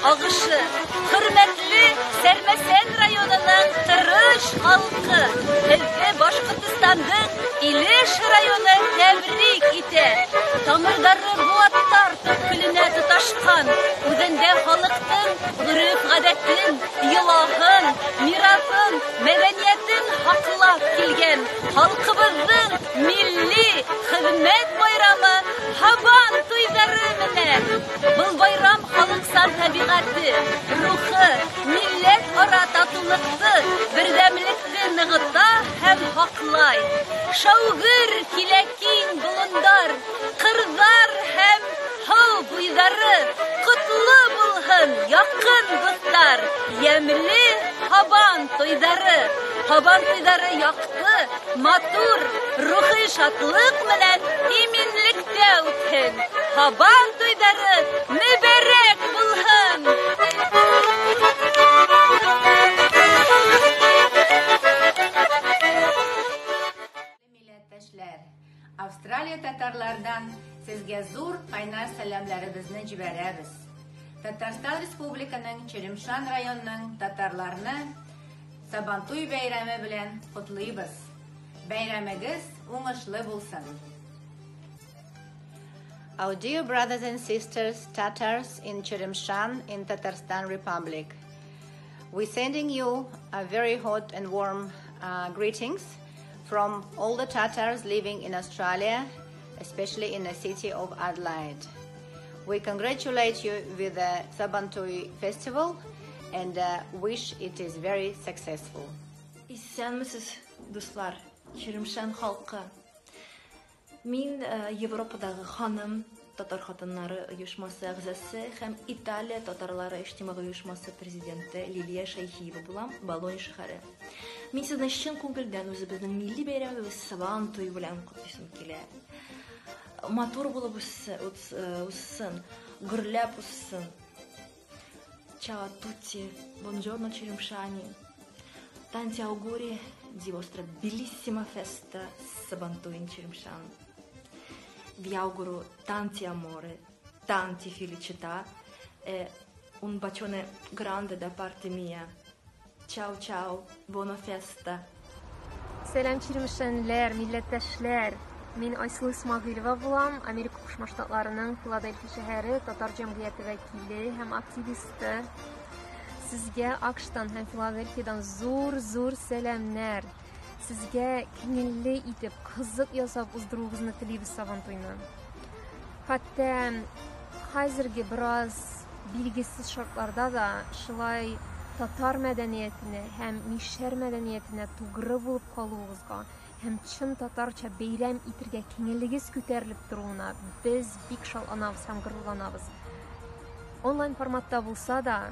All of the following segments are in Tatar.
agışı. Hürmetli Sermesen rayonunun Tırış halkı. Hezde Başkırtistan'ın İliş rayonu tebrik ite. Tamırdarı buattar tökülüne tutaşkan. Üzende halktın ırıf gadetin, yılahın, mirasın, medeniyetin haklap kilgen. Halkımızın milli hizmet bayramı Haban tuydarı mene. Bu bayram halksan tabiatı, ruhu, millet ara tatılıktı, birdemlikti nığıta hem haklay. Şavgır kilekin bulundar, kırzar hem hav buydarı, kutlu bulhun yakın dostlar, yemli Haban tuydarı. Haban tuydarı yaktı, matur, ruhi şatlık bilen eminlikte ötün. Haban tuydarı mübarek bulhun. Milletteşler, Avstraliya tatarlardan sizge zor kaynar selamlarımızı cibereriz. Tatarstan Respublikanın Çelimşan rayonunun tatarlarını Sabantuy bayramı bilen kutluybuz. Bayramınız uğuşlu bulsun. Our dear brothers and sisters, Tatars in Chelimshan in Tatarstan Republic, we're sending you a very hot and warm greetings from all the Tatars living in Australia, especially in the city of Adelaide. We congratulate you with the Sabantuy festival and wish it is very successful. İsyanmısız dostlar, Çelimşan halkı. Min Европадағы ханым татар хатыннары оешмасы әгъзасы һәм Италия татарлары иҗтимагый оешмасы президенты Лилия Шәйхиева булам, Болонь шәһәре. Мин сезне чын күңелдән үзебезнең милли бәйрәмебез Сабантуй белән котлыйсым килә. Матур булып үссен, гөрләп үссен. Ciao a tutti, buongiorno Chelimshani. Tanti auguri di vostra bellissima festa Sabantuy in Chelimshan. Vi auguro tanti amore, tanti felicità e un bacione grande da parte mia. Ciao ciao, buona festa. Selam Çelimşenler, milletteşler. Min Aysel İsmailova bulam, Amerika Koşma Ştatlarının Philadelphia şəhəri Tatar Cəmiyyəti vəkili, həm aktivisti. Sizge Akş'tan hem Philadelphia'dan zor selamlar. Sizge kinilli itip kızık yasap uzdurduğunuzu tileybiz Sabantuy'na. Hatta hazırki biraz bilgisiz şartlarda da şılay Tatar medeniyetine hem Mişer medeniyetine tuğrı bulup kalıbızga hem çın Tatarça beyrem itirge kinilligiz küterilip durduğuna biz bik şal anabız hem gırılganabız. Online formatta bulsa da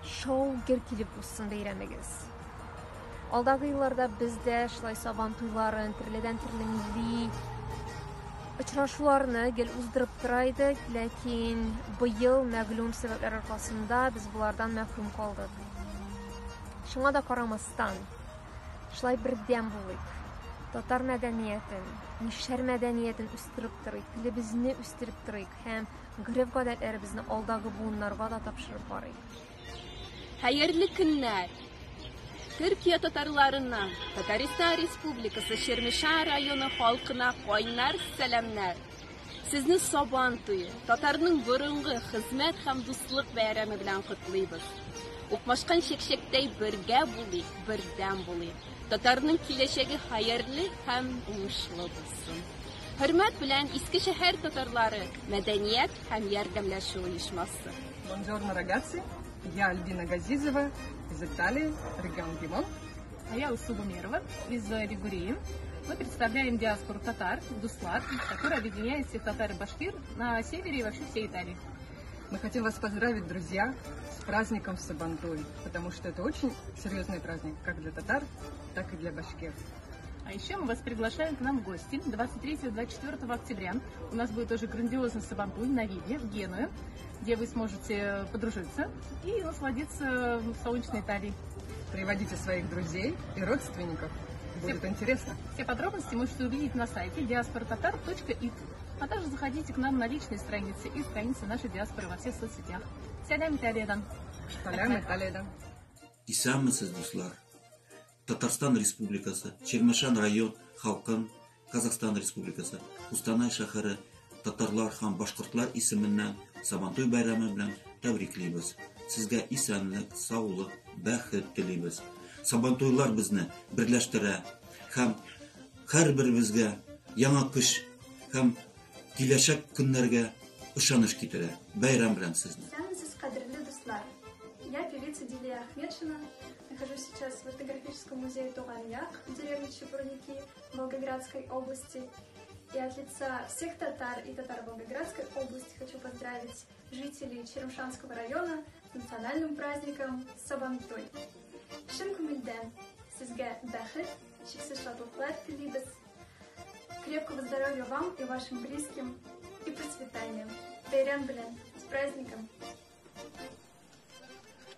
şov gerkilip olsun beyremigiz. Alдағы yıllarda bizde şılay Sabantuyların, türleden türlü milli uçraşularını gel uzdırıp duraydık, lakin bu yıl məglum sebepler arasında biz bulardan məhrum kaldık. Şuna da karamastan, şılay birden bulayık. Tatar medeniyetin, Mişer medeniyetin üstürüp durayık, dilimizni üstürüp durayık, hem grev gadetlerimizni alдағы buğunlarga da tapşırıp barayık. Hayırlı günler. Türkiye Tatarlarından Tataristan Respublikası Çelimşan rayonu halkına kaynar selamlar. Sizni Sabantuy, Tatarның burunғы hizmet hem dostluk bayramı bilen kutluybuz. Ukmaşkan şekşektey birge bulayık, birden bulayık. Tatarның kileşegi hayırlı hem uğuşlu bulsun. Hürmet bilen Eskişehir Tatarları medeniyet hem yardımlaşma uyuşması. Buongiorno ragazzi, я Альбина Газизова из Италии, регион Димон. А я Усуба Мирова из Ригурии. Мы представляем диаспору татар, Дуслар, которая объединяет всех татар и башкир на севере и вообще всей Италии. Мы хотим вас поздравить, друзья, с праздником Сабантуй, потому что это очень серьезный праздник, как для татар, так и для башкир. А еще мы вас приглашаем к нам в гости 23-24 октября. У нас будет тоже грандиозный Сабантуй на Виве в Генуе, где вы сможете подружиться и насладиться в солнечной Италии. Приводите своих друзей и родственников. Будет интересно. Все подробности можете увидеть на сайте diasporatatar.it. А также заходите к нам на личные страницы и страницы нашей диаспоры во всех соцсетях. Сәлем Италиядан. Сәлем Италиядан. Исәнмесез, дуслар. Татарстан Республикасы, Чермешан район халкын, Казахстан Республикасы, Кустанай шәһәре, татарлар һәм башкортлар исеменнән Сабантуй бәйрәме белән тәбриклибез. Сезгә исәнлек, саулык, бәхет телибез. Сабантуйлар безне берләштерә һәм һәрберебезгә яңа көч һәм киләчәк көннәргә ышаныч китерә. Бәйрәм белән сезне. Кадерлі дуслар. Я певица Дилия Ахмедшина. Нахожусь сейчас в этнографическом музее Туган-Як в деревне Чебурники Волгоградской области. И от лица всех татар и татар Волгоградской области хочу поздравить жителей Черемшанского района с национальным праздником Сабантуй. Шын күңелдән сезгә бәхет, шексез шатлыклар телибез. Крепкого здоровья вам и вашим близким и процветания. Бәйрәм белән, с праздником!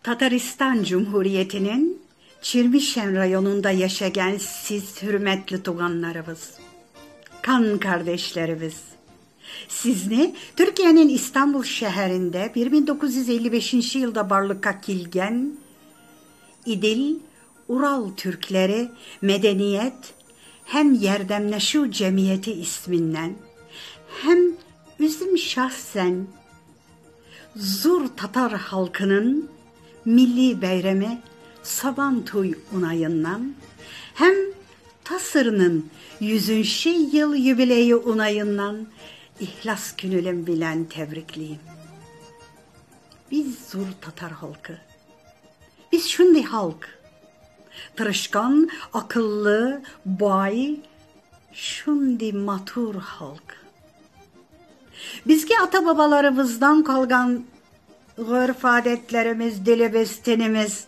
Tataristan Cumhuriyeti'nin Çirmişen rayonunda yaşayan siz hürmetli tuğanlarımız, kan kardeşlerimiz. Sizni Türkiye'nin İstanbul şehrinde 1955 yılda barlıkka kilgen İdil Ural Türkleri Medeniyet hem Yerdemleşu Cemiyeti isminden hem üzüm şahsen Zur Tatar halkının milli beyremi Sabantuy unayından hem Tasır'ın 100. yıl yübileyi unayından ihlas günülüm bilen tebrikliyim. Biz Zur Tatar halkı. Biz şundi halk. Tırışkan, akıllı, bay, şundi matur halk. Bizge ata babalarımızdan kalgan örf adetlerimiz, dilimiz, tenimiz,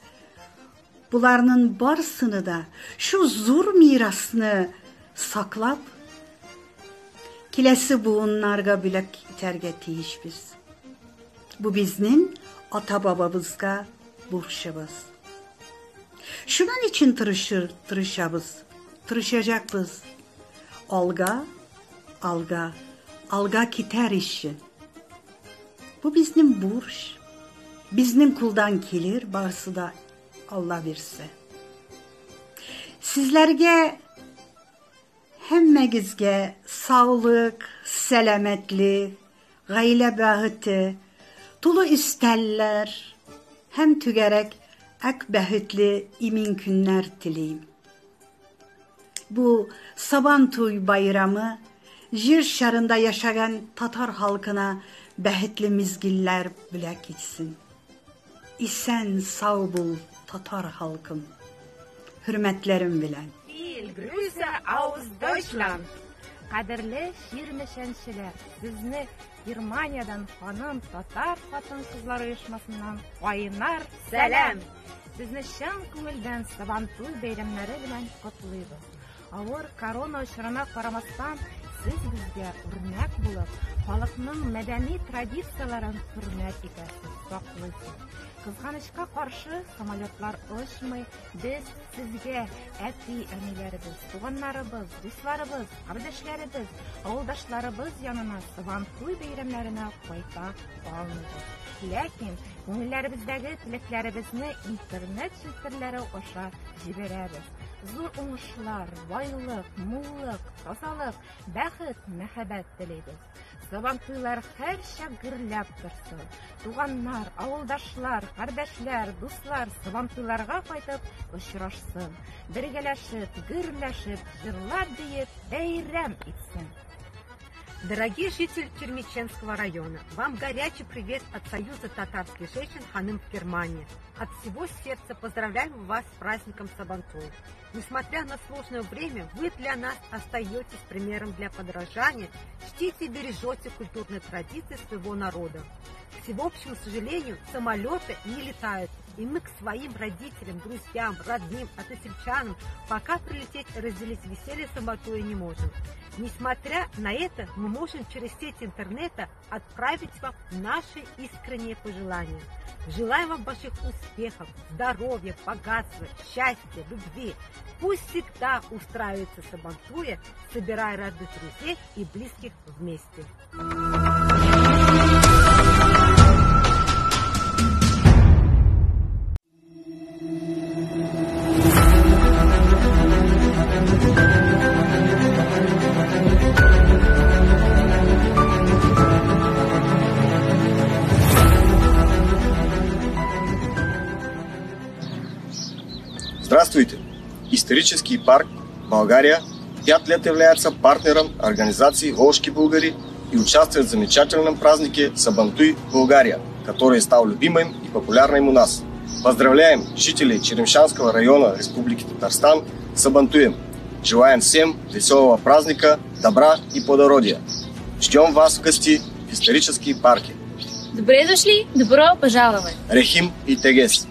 bularının barsını da şu zur mirasını saklap, kilesi buğunlarga bilek iterge tiyiş biz. Bu biznin ata babamızga burşımız. Şunun için tırışacakbız. Alga kiter işi. Bu biznin burş. Biznin kuldan gelir, barsı da Allah verse. Sizlerge hemmegizge sağlık, selametli, gayle bahıtı, tulu isteller, hem tügerek ek bahıtlı imin günler dileyim. Bu Sabantuy bayramı jir şarında yaşayan Tatar halkına bahıtlı mizgiller bile gitsin. İsen sağ bul Tatar halkım, hürmetlerim bilen. Viel Grüße aus Deutschland. Kadirli şirmeşençiler, sizni Germaniyadan hanım Tatar Hатын-Kızlar uyuşmasından kaynar selam. Sizni şın күңелдән Сабантуй бәйрәмнәре белән котлыйбыз. Авыр корона очрына карамастан, siz bizga үрнәк булып, халыкның мәдәни традицияларын хөрмәт итәсез, саклыйсыз. Кызганычка каршы самолетлар очмый, без сезгә әти-әниләребез, туганнарыбыз, дусларыбыз, кардәшләребез, авылдашларыбыз янына Сабантуй бәйрәмнәренә кайта алмыйбыз. Ләкин күңелләребездәге теләкләребезне интернет челтәрләре аша җибәрәбез. Зур уңышлар, байлык, муллык, тазалык, бәхет, мәхәббәт теләйбез. Сабантуйлар һәр чак гөрләп торсын. Туганнар, авылдашлар, кардәшләр, дуслар Сабантуйларга кайтып очрашсын. Бергәләшеп, гөрләшеп, җырлар диеп, бәйрәм итсен. Дорогие жители Чермиченского района, вам горячий привет от Союза татарских женщин Ханым в Германии. От всего сердца поздравляем вас с праздником Сабантуй. Несмотря на сложное время, вы для нас остаетесь примером для подражания, чтите и бережете культурные традиции своего народа. К всеобщему сожалению, самолеты не летают, и мы к своим родителям, друзьям, родным, односельчанам пока прилететь и разделить веселье Сабантуя не можем. Несмотря на это, мы можем через сеть интернета отправить вам наши искренние пожелания. Желаем вам больших успехов, здоровья, богатства, счастья, любви. Пусть всегда устраивается Сабантуя, собирая родных друзей и близких вместе. Здравствуйте! Исторический парк България 5 лет является партнером организации «Волжки Булгари» и участвует в замечательном празднике Сабантуй България, который стал любимым и популярным у нас. Поздравляем жителей Черемшанского района Республики Татарстан с Сабантуем. Желаем всем веселого праздника, добра и плодородия. Ждем вас в гости в исторические парки. Добре дошли, добро пожаловать. Рехим и Тегес.